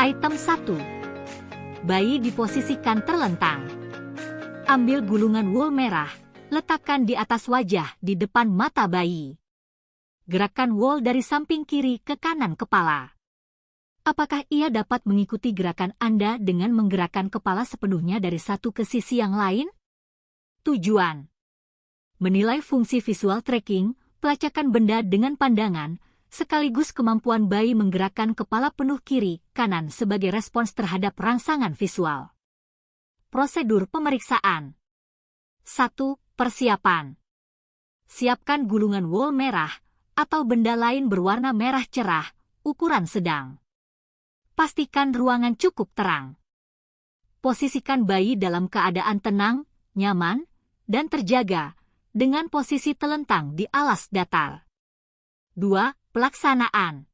Item 1. Bayi diposisikan terlentang. Ambil gulungan wol merah, letakkan di atas wajah di depan mata bayi. Gerakan wol dari samping kiri ke kanan kepala. Apakah ia dapat mengikuti gerakan Anda dengan menggerakkan kepala sepenuhnya dari satu ke sisi yang lain? Tujuan: menilai fungsi visual tracking, pelacakan benda dengan pandangan, sekaligus kemampuan bayi menggerakkan kepala penuh kiri, kanan sebagai respons terhadap rangsangan visual. Prosedur pemeriksaan. 1. Persiapan. Siapkan gulungan wol merah atau benda lain berwarna merah cerah, ukuran sedang. Pastikan ruangan cukup terang. Posisikan bayi dalam keadaan tenang, nyaman, dan terjaga, dengan posisi telentang di alas datar. 2. Pelaksanaan.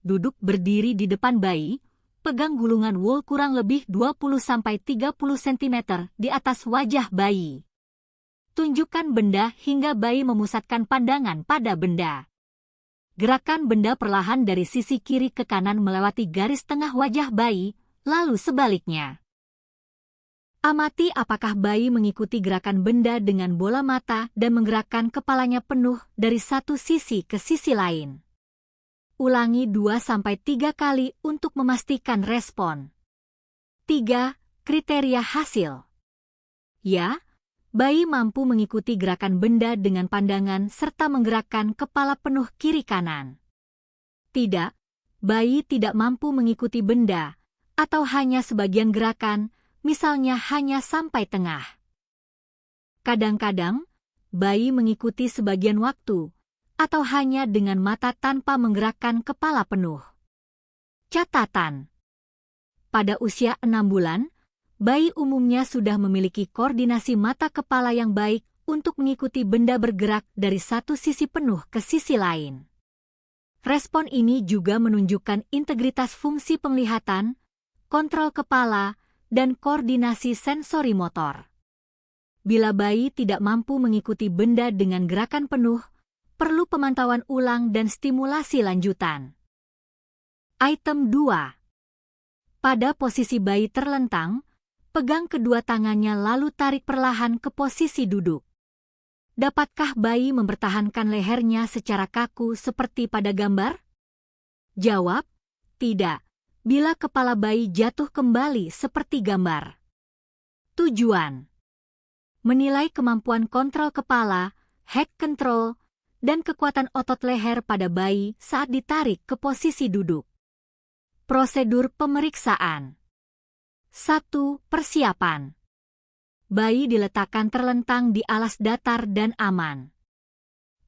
Duduk berdiri di depan bayi, pegang gulungan wol kurang lebih 20-30 cm di atas wajah bayi. Tunjukkan benda hingga bayi memusatkan pandangan pada benda. Gerakan benda perlahan dari sisi kiri ke kanan melewati garis tengah wajah bayi, lalu sebaliknya. Amati apakah bayi mengikuti gerakan benda dengan bola mata dan menggerakkan kepalanya penuh dari satu sisi ke sisi lain. Ulangi 2-3 kali untuk memastikan respon. 3. Kriteria hasil. Ya, bayi mampu mengikuti gerakan benda dengan pandangan serta menggerakkan kepala penuh kiri-kanan. Tidak, bayi tidak mampu mengikuti benda, atau hanya sebagian gerakan, misalnya hanya sampai tengah. Kadang-kadang, bayi mengikuti sebagian waktu, atau hanya dengan mata tanpa menggerakkan kepala penuh. Catatan. Pada usia 6 bulan, bayi umumnya sudah memiliki koordinasi mata kepala yang baik untuk mengikuti benda bergerak dari satu sisi penuh ke sisi lain. Respon ini juga menunjukkan integritas fungsi penglihatan, kontrol kepala, dan koordinasi sensori motor. Bila bayi tidak mampu mengikuti benda dengan gerakan penuh, perlu pemantauan ulang dan stimulasi lanjutan. Item 2. Pada posisi bayi terlentang, pegang kedua tangannya lalu tarik perlahan ke posisi duduk. Dapatkah bayi mempertahankan lehernya secara kaku seperti pada gambar? Jawab, tidak, bila kepala bayi jatuh kembali seperti gambar. Tujuan: menilai kemampuan kontrol kepala, head control, dan kekuatan otot leher pada bayi saat ditarik ke posisi duduk. Prosedur pemeriksaan. 1. Persiapan. Bayi diletakkan terlentang di alas datar dan aman.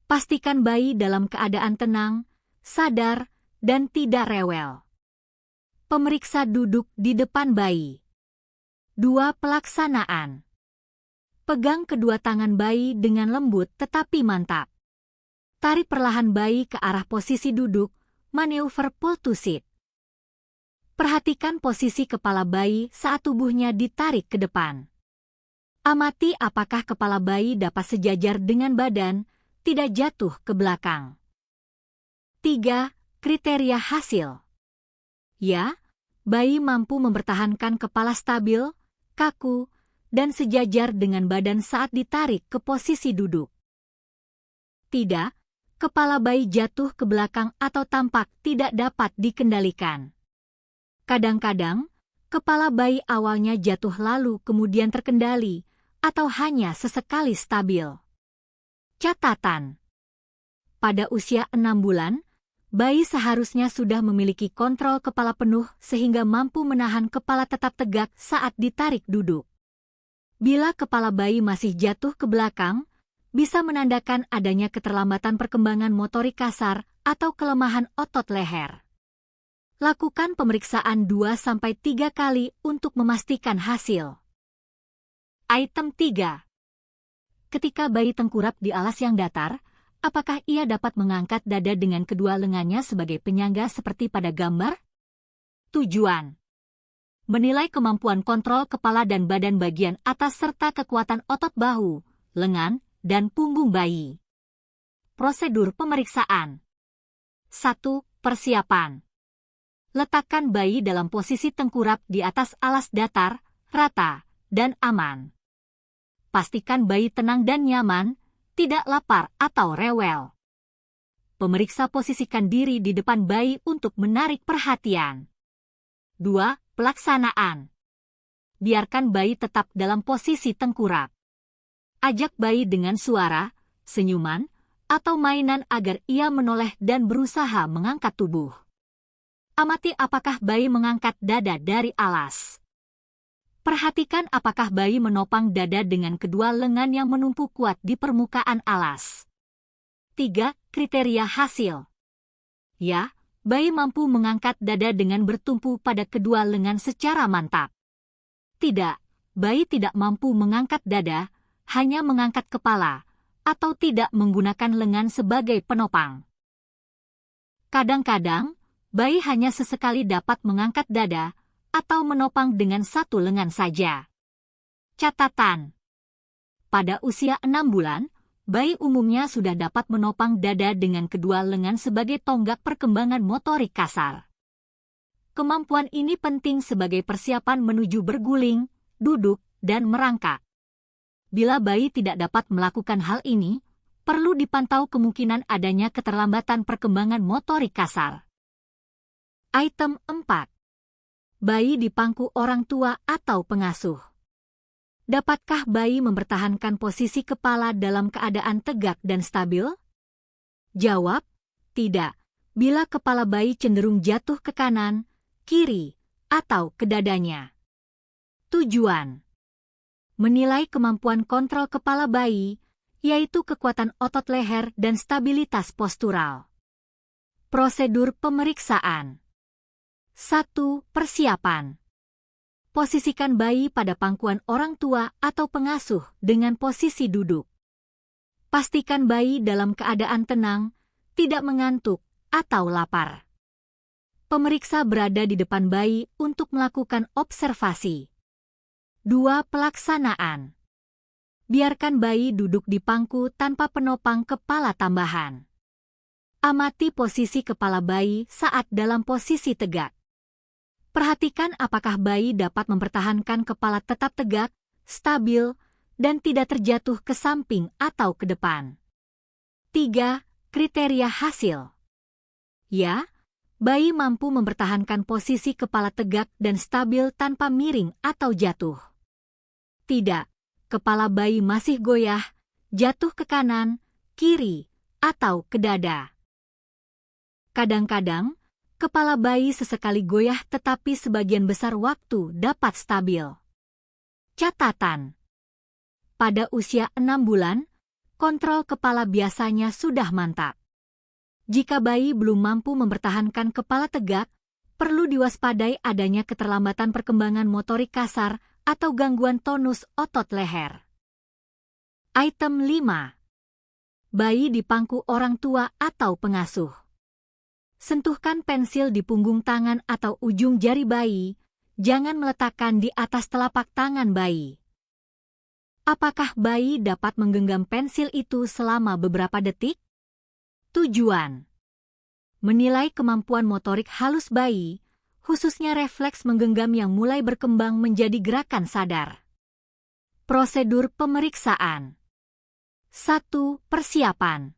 Pastikan bayi dalam keadaan tenang, sadar, dan tidak rewel. Pemeriksa duduk di depan bayi. 2. Pelaksanaan. Pegang kedua tangan bayi dengan lembut tetapi mantap. Tarik perlahan bayi ke arah posisi duduk, manuver pull to sit. Perhatikan posisi kepala bayi saat tubuhnya ditarik ke depan. Amati apakah kepala bayi dapat sejajar dengan badan, tidak jatuh ke belakang. 3. Kriteria hasil. Ya, bayi mampu mempertahankan kepala stabil, kaku, dan sejajar dengan badan saat ditarik ke posisi duduk. Tidak, kepala bayi jatuh ke belakang atau tampak tidak dapat dikendalikan. Kadang-kadang, kepala bayi awalnya jatuh lalu kemudian terkendali, atau hanya sesekali stabil. Catatan. Pada usia 6 bulan, bayi seharusnya sudah memiliki kontrol kepala penuh sehingga mampu menahan kepala tetap tegak saat ditarik duduk. Bila kepala bayi masih jatuh ke belakang, bisa menandakan adanya keterlambatan perkembangan motorik kasar atau kelemahan otot leher. Lakukan pemeriksaan 2-3 kali untuk memastikan hasil. Item 3. Ketika bayi tengkurap di alas yang datar, apakah ia dapat mengangkat dada dengan kedua lengannya sebagai penyangga seperti pada gambar? Tujuan: menilai kemampuan kontrol kepala dan badan bagian atas serta kekuatan otot bahu, lengan, dan punggung bayi. Prosedur pemeriksaan. 1. Persiapan. letakkan bayi dalam posisi tengkurap di atas alas datar, rata, dan aman. Pastikan bayi tenang dan nyaman, tidak lapar atau rewel. Pemeriksa posisikan diri di depan bayi untuk menarik perhatian. 2. Pelaksanaan. Biarkan bayi tetap dalam posisi tengkurap. Ajak bayi dengan suara, senyuman, atau mainan agar ia menoleh dan berusaha mengangkat tubuh. Amati apakah bayi mengangkat dada dari alas. Perhatikan apakah bayi menopang dada dengan kedua lengan yang menumpuk kuat di permukaan alas. 3. Kriteria hasil. Ya, bayi mampu mengangkat dada dengan bertumpu pada kedua lengan secara mantap. Tidak, bayi tidak mampu mengangkat dada, hanya mengangkat kepala, atau tidak menggunakan lengan sebagai penopang. Kadang-kadang, bayi hanya sesekali dapat mengangkat dada atau menopang dengan satu lengan saja. Catatan. Pada usia 6 bulan, bayi umumnya sudah dapat menopang dada dengan kedua lengan sebagai tonggak perkembangan motorik kasar. Kemampuan ini penting sebagai persiapan menuju berguling, duduk, dan merangkak. Bila bayi tidak dapat melakukan hal ini, perlu dipantau kemungkinan adanya keterlambatan perkembangan motorik kasar. Item 4. Bayi di pangku orang tua atau pengasuh. Dapatkah bayi mempertahankan posisi kepala dalam keadaan tegak dan stabil? Jawab, tidak. Bila kepala bayi cenderung jatuh ke kanan, kiri, atau ke dadanya. Tujuan. Menilai kemampuan kontrol kepala bayi, yaitu kekuatan otot leher dan stabilitas postural. Prosedur pemeriksaan. 1. Persiapan. Posisikan bayi pada pangkuan orang tua atau pengasuh dengan posisi duduk. Pastikan bayi dalam keadaan tenang, tidak mengantuk, atau lapar. Pemeriksa berada di depan bayi untuk melakukan observasi. 2. Pelaksanaan. Biarkan bayi duduk di pangku tanpa penopang kepala tambahan. Amati posisi kepala bayi saat dalam posisi tegak. Perhatikan apakah bayi dapat mempertahankan kepala tetap tegak, stabil, dan tidak terjatuh ke samping atau ke depan. 3. Kriteria hasil. Ya, bayi mampu mempertahankan posisi kepala tegak dan stabil tanpa miring atau jatuh. Tidak, kepala bayi masih goyah, jatuh ke kanan, kiri, atau ke dada. Kadang-kadang, kepala bayi sesekali goyah tetapi sebagian besar waktu dapat stabil. Catatan. Pada usia 6 bulan, kontrol kepala biasanya sudah mantap. Jika bayi belum mampu mempertahankan kepala tegak, perlu diwaspadai adanya keterlambatan perkembangan motorik kasar atau gangguan tonus otot leher. Item 5. Bayi di pangku orang tua atau pengasuh. Sentuhkan pensil di punggung tangan atau ujung jari bayi, jangan meletakkan di atas telapak tangan bayi. Apakah bayi dapat menggenggam pensil itu selama beberapa detik? Tujuan. Menilai kemampuan motorik halus bayi, khususnya refleks menggenggam yang mulai berkembang menjadi gerakan sadar. Prosedur pemeriksaan. 1. Persiapan.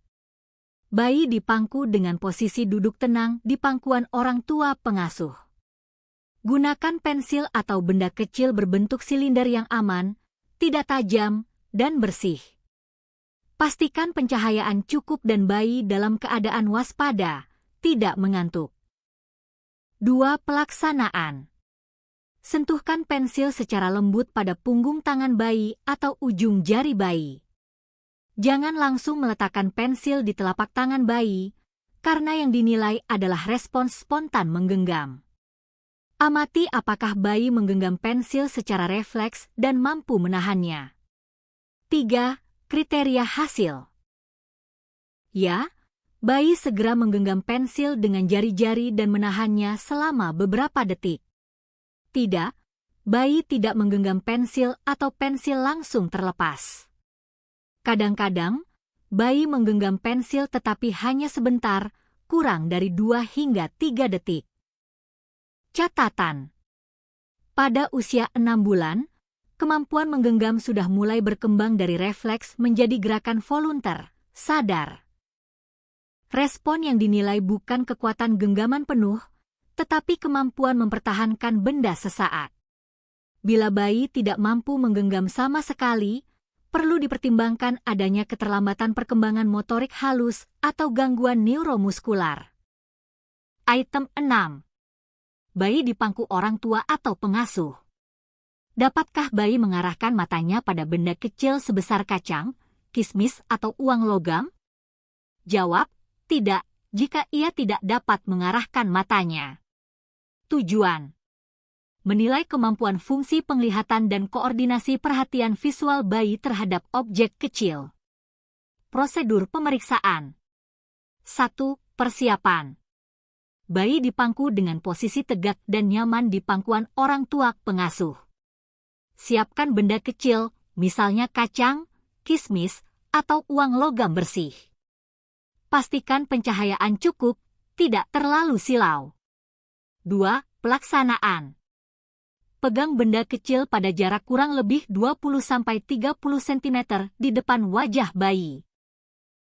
Bayi di pangku dengan posisi duduk tenang di pangkuan orang tua pengasuh. Gunakan pensil atau benda kecil berbentuk silinder yang aman, tidak tajam, dan bersih. Pastikan pencahayaan cukup dan bayi dalam keadaan waspada, tidak mengantuk. 2. Pelaksanaan. Sentuhkan pensil secara lembut pada punggung tangan bayi atau ujung jari bayi. Jangan langsung meletakkan pensil di telapak tangan bayi, karena yang dinilai adalah respons spontan menggenggam. Amati apakah bayi menggenggam pensil secara refleks dan mampu menahannya. 3. Kriteria hasil. Ya, bayi segera menggenggam pensil dengan jari-jari dan menahannya selama beberapa detik. Tidak, bayi tidak menggenggam pensil atau pensil langsung terlepas. Kadang-kadang, bayi menggenggam pensil tetapi hanya sebentar, kurang dari 2 hingga 3 detik. Catatan. Pada usia 6 bulan, kemampuan menggenggam sudah mulai berkembang dari refleks menjadi gerakan volunter, sadar. Respon yang dinilai bukan kekuatan genggaman penuh, tetapi kemampuan mempertahankan benda sesaat. Bila bayi tidak mampu menggenggam sama sekali, perlu dipertimbangkan adanya keterlambatan perkembangan motorik halus atau gangguan neuromuskular. Item 6. Bayi di pangku orang tua atau pengasuh. Dapatkah bayi mengarahkan matanya pada benda kecil sebesar kacang, kismis atau uang logam? Jawab, tidak, jika ia tidak dapat mengarahkan matanya. Tujuan: menilai kemampuan fungsi penglihatan dan koordinasi perhatian visual bayi terhadap objek kecil. Prosedur pemeriksaan. 1. Persiapan. Bayi dipangku dengan posisi tegak dan nyaman di pangkuan orang tua pengasuh. Siapkan benda kecil, misalnya kacang, kismis, atau uang logam bersih. Pastikan pencahayaan cukup, tidak terlalu silau. 2. Pelaksanaan. Pegang benda kecil pada jarak kurang lebih 20-30 cm di depan wajah bayi.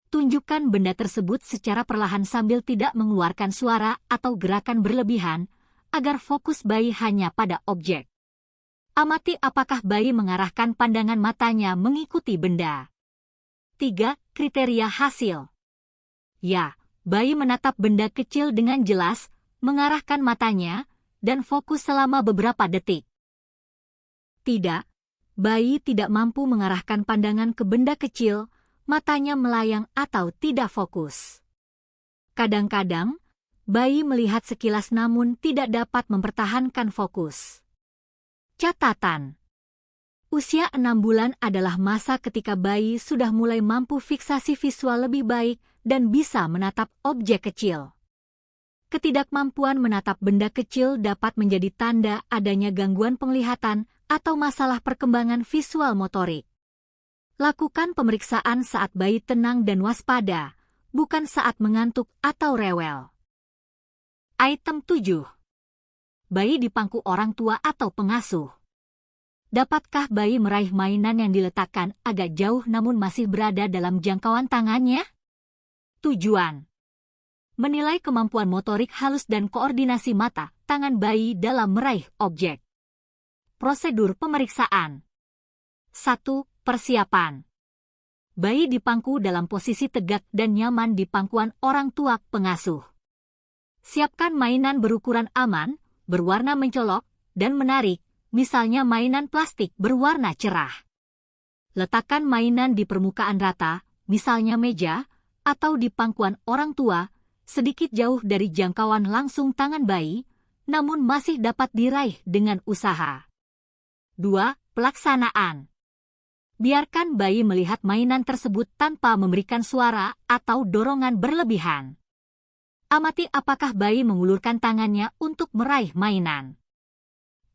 Tunjukkan benda tersebut secara perlahan sambil tidak mengeluarkan suara atau gerakan berlebihan, agar fokus bayi hanya pada objek. Amati apakah bayi mengarahkan pandangan matanya mengikuti benda. 3. Kriteria hasil. Ya, bayi menatap benda kecil dengan jelas, mengarahkan matanya, dan fokus selama beberapa detik. Tidak, bayi tidak mampu mengarahkan pandangan ke benda kecil, matanya melayang atau tidak fokus. Kadang-kadang, bayi melihat sekilas namun tidak dapat mempertahankan fokus. Catatan. Usia 6 bulan adalah masa ketika bayi sudah mulai mampu fiksasi visual lebih baik dan bisa menatap objek kecil. Ketidakmampuan menatap benda kecil dapat menjadi tanda adanya gangguan penglihatan atau masalah perkembangan visual motorik. Lakukan pemeriksaan saat bayi tenang dan waspada, bukan saat mengantuk atau rewel. Item 7. Bayi di pangku orang tua atau pengasuh. Dapatkah bayi meraih mainan yang diletakkan agak jauh namun masih berada dalam jangkauan tangannya? Tujuan: menilai kemampuan motorik halus dan koordinasi mata, tangan bayi dalam meraih objek. Prosedur pemeriksaan. 1. Persiapan. Bayi dipangku dalam posisi tegak dan nyaman di pangkuan orang tua pengasuh. Siapkan mainan berukuran aman, berwarna mencolok, dan menarik, misalnya mainan plastik berwarna cerah. Letakkan mainan di permukaan rata, misalnya meja, atau di pangkuan orang tua, sedikit jauh dari jangkauan langsung tangan bayi, namun masih dapat diraih dengan usaha. 2. Pelaksanaan. Biarkan bayi melihat mainan tersebut tanpa memberikan suara atau dorongan berlebihan. Amati apakah bayi mengulurkan tangannya untuk meraih mainan.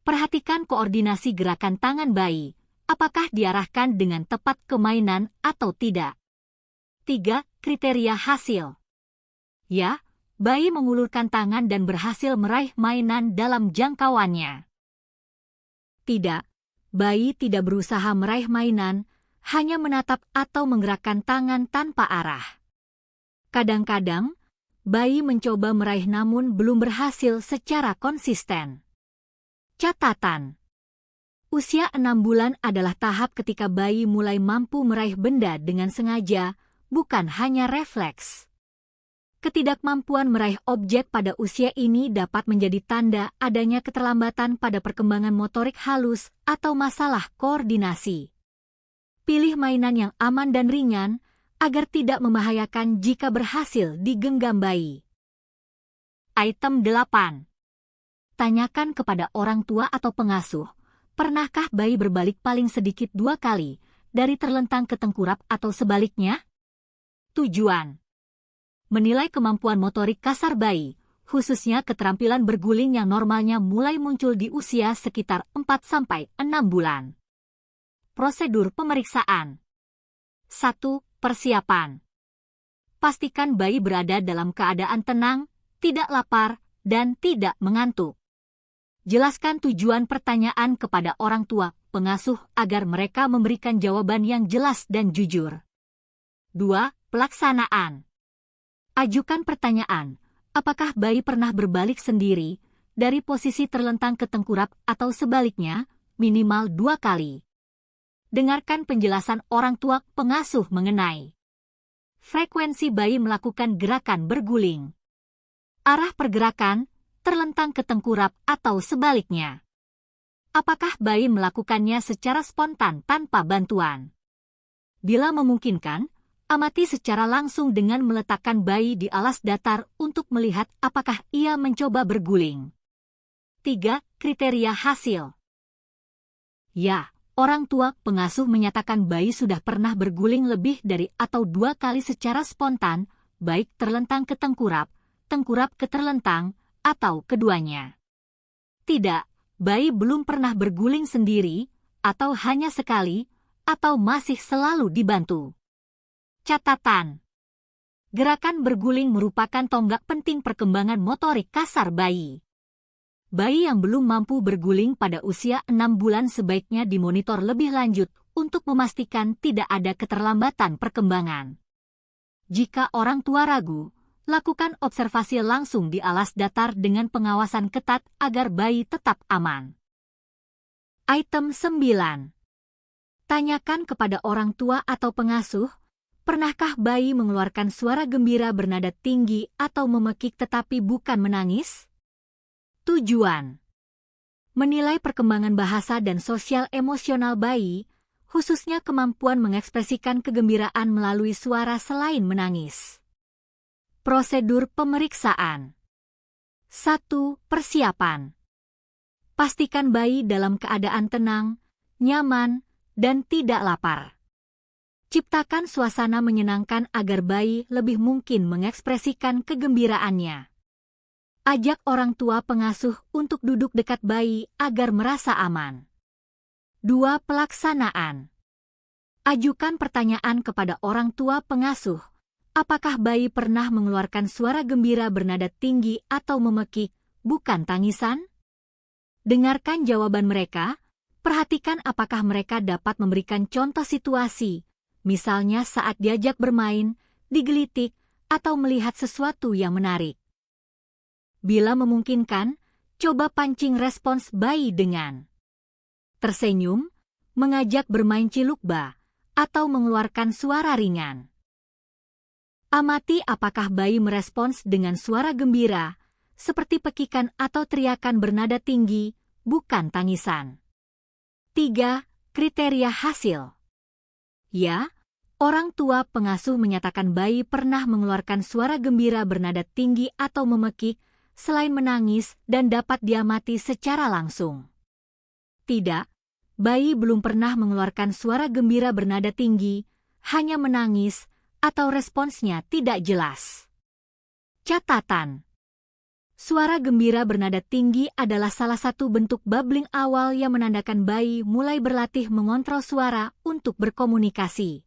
Perhatikan koordinasi gerakan tangan bayi, apakah diarahkan dengan tepat ke mainan atau tidak. 3. Kriteria hasil. Ya, bayi mengulurkan tangan dan berhasil meraih mainan dalam jangkauannya. Tidak, bayi tidak berusaha meraih mainan, hanya menatap atau menggerakkan tangan tanpa arah. Kadang-kadang, bayi mencoba meraih namun belum berhasil secara konsisten. Catatan. Usia 6 bulan adalah tahap ketika bayi mulai mampu meraih benda dengan sengaja, bukan hanya refleks. Ketidakmampuan meraih objek pada usia ini dapat menjadi tanda adanya keterlambatan pada perkembangan motorik halus atau masalah koordinasi. Pilih mainan yang aman dan ringan agar tidak membahayakan jika berhasil digenggam bayi. Item 8. Tanyakan kepada orang tua atau pengasuh, pernahkah bayi berbalik paling sedikit 2 kali, dari terlentang ke tengkurap atau sebaliknya? Tujuan: menilai kemampuan motorik kasar bayi, khususnya keterampilan berguling yang normalnya mulai muncul di usia sekitar 4-6 bulan. Prosedur pemeriksaan. 1. Persiapan. Pastikan bayi berada dalam keadaan tenang, tidak lapar, dan tidak mengantuk. Jelaskan tujuan pertanyaan kepada orang tua pengasuh agar mereka memberikan jawaban yang jelas dan jujur. 2. Pelaksanaan. Ajukan pertanyaan, apakah bayi pernah berbalik sendiri, dari posisi terlentang ke tengkurap atau sebaliknya, minimal 2 kali. Dengarkan penjelasan orang tua pengasuh mengenai frekuensi bayi melakukan gerakan berguling, arah pergerakan, terlentang ke tengkurap atau sebaliknya. Apakah bayi melakukannya secara spontan tanpa bantuan? Bila memungkinkan, amati secara langsung dengan meletakkan bayi di alas datar untuk melihat apakah ia mencoba berguling. 3. Kriteria hasil. Ya, orang tua pengasuh menyatakan bayi sudah pernah berguling lebih dari atau 2 kali secara spontan, baik terlentang ke tengkurap, tengkurap ke terlentang, atau keduanya. Tidak, bayi belum pernah berguling sendiri, atau hanya sekali, atau masih selalu dibantu. Catatan. Gerakan berguling merupakan tonggak penting perkembangan motorik kasar bayi. Bayi yang belum mampu berguling pada usia 6 bulan sebaiknya dimonitor lebih lanjut untuk memastikan tidak ada keterlambatan perkembangan. Jika orang tua ragu, lakukan observasi langsung di alas datar dengan pengawasan ketat agar bayi tetap aman. Item 9. Tanyakan kepada orang tua atau pengasuh, pernahkah bayi mengeluarkan suara gembira bernada tinggi atau memekik tetapi bukan menangis? Tujuan. Menilai perkembangan bahasa dan sosial emosional bayi, khususnya kemampuan mengekspresikan kegembiraan melalui suara selain menangis. Prosedur pemeriksaan. 1. Persiapan. Pastikan bayi dalam keadaan tenang, nyaman, dan tidak lapar. Ciptakan suasana menyenangkan agar bayi lebih mungkin mengekspresikan kegembiraannya. Ajak orang tua pengasuh untuk duduk dekat bayi agar merasa aman. 2. Pelaksanaan. Ajukan pertanyaan kepada orang tua pengasuh. Apakah bayi pernah mengeluarkan suara gembira bernada tinggi atau memekik, bukan tangisan? Dengarkan jawaban mereka, perhatikan apakah mereka dapat memberikan contoh situasi, misalnya saat diajak bermain, digelitik, atau melihat sesuatu yang menarik. Bila memungkinkan, coba pancing respons bayi dengan tersenyum, mengajak bermain cilukba, atau mengeluarkan suara ringan. Amati apakah bayi merespons dengan suara gembira, seperti pekikan atau teriakan bernada tinggi, bukan tangisan. 3. Kriteria hasil. Ya, orang tua pengasuh menyatakan bayi pernah mengeluarkan suara gembira bernada tinggi atau memekik, selain menangis dan dapat diamati secara langsung. Tidak, bayi belum pernah mengeluarkan suara gembira bernada tinggi, hanya menangis, atau responsnya tidak jelas. Catatan. Suara gembira bernada tinggi adalah salah satu bentuk babbling awal yang menandakan bayi mulai berlatih mengontrol suara untuk berkomunikasi.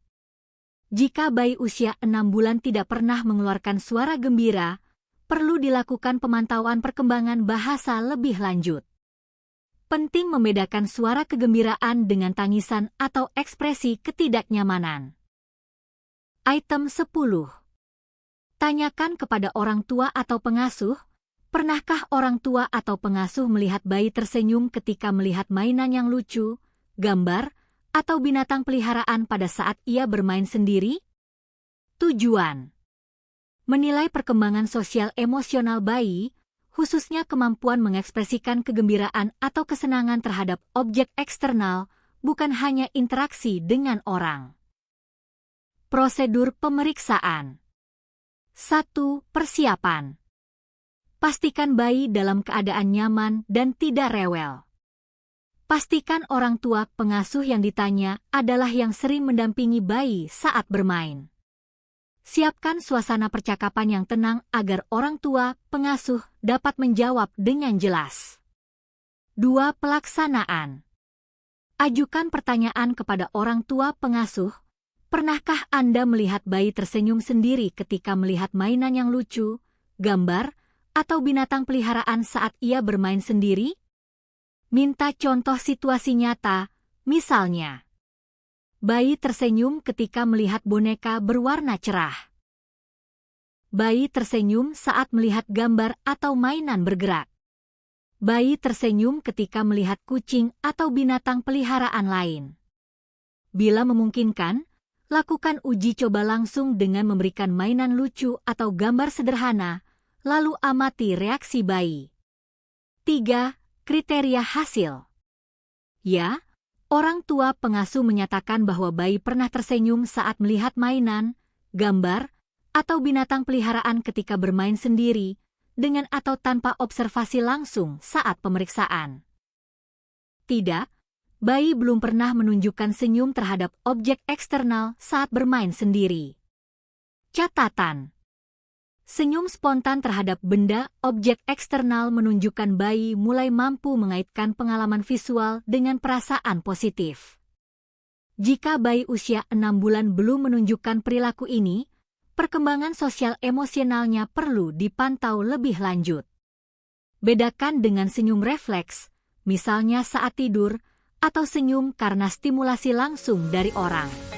Jika bayi usia 6 bulan tidak pernah mengeluarkan suara gembira, perlu dilakukan pemantauan perkembangan bahasa lebih lanjut. Penting membedakan suara kegembiraan dengan tangisan atau ekspresi ketidaknyamanan. Item 10. Tanyakan kepada orang tua atau pengasuh, pernahkah orang tua atau pengasuh melihat bayi tersenyum ketika melihat mainan yang lucu, gambar, atau binatang peliharaan pada saat ia bermain sendiri? Tujuan. Menilai perkembangan sosial emosional bayi, khususnya kemampuan mengekspresikan kegembiraan atau kesenangan terhadap objek eksternal, bukan hanya interaksi dengan orang. Prosedur pemeriksaan. 1. Persiapan. Pastikan bayi dalam keadaan nyaman dan tidak rewel. Pastikan orang tua pengasuh yang ditanya adalah yang sering mendampingi bayi saat bermain. Siapkan suasana percakapan yang tenang agar orang tua pengasuh dapat menjawab dengan jelas. 2. Pelaksanaan. Ajukan pertanyaan kepada orang tua pengasuh. Pernahkah Anda melihat bayi tersenyum sendiri ketika melihat mainan yang lucu, gambar, atau binatang peliharaan saat ia bermain sendiri? Minta contoh situasi nyata, misalnya, bayi tersenyum ketika melihat boneka berwarna cerah. Bayi tersenyum saat melihat gambar atau mainan bergerak. Bayi tersenyum ketika melihat kucing atau binatang peliharaan lain. Bila memungkinkan, lakukan uji coba langsung dengan memberikan mainan lucu atau gambar sederhana, lalu amati reaksi bayi. 3. Kriteria hasil. Ya, orang tua pengasuh menyatakan bahwa bayi pernah tersenyum saat melihat mainan, gambar, atau binatang peliharaan ketika bermain sendiri, dengan atau tanpa observasi langsung saat pemeriksaan. Tidak, bayi belum pernah menunjukkan senyum terhadap objek eksternal saat bermain sendiri. Catatan: senyum spontan terhadap benda objek eksternal menunjukkan bayi mulai mampu mengaitkan pengalaman visual dengan perasaan positif. Jika bayi usia 6 bulan belum menunjukkan perilaku ini, perkembangan sosial emosionalnya perlu dipantau lebih lanjut. Bedakan dengan senyum refleks, misalnya saat tidur, atau senyum karena stimulasi langsung dari orang.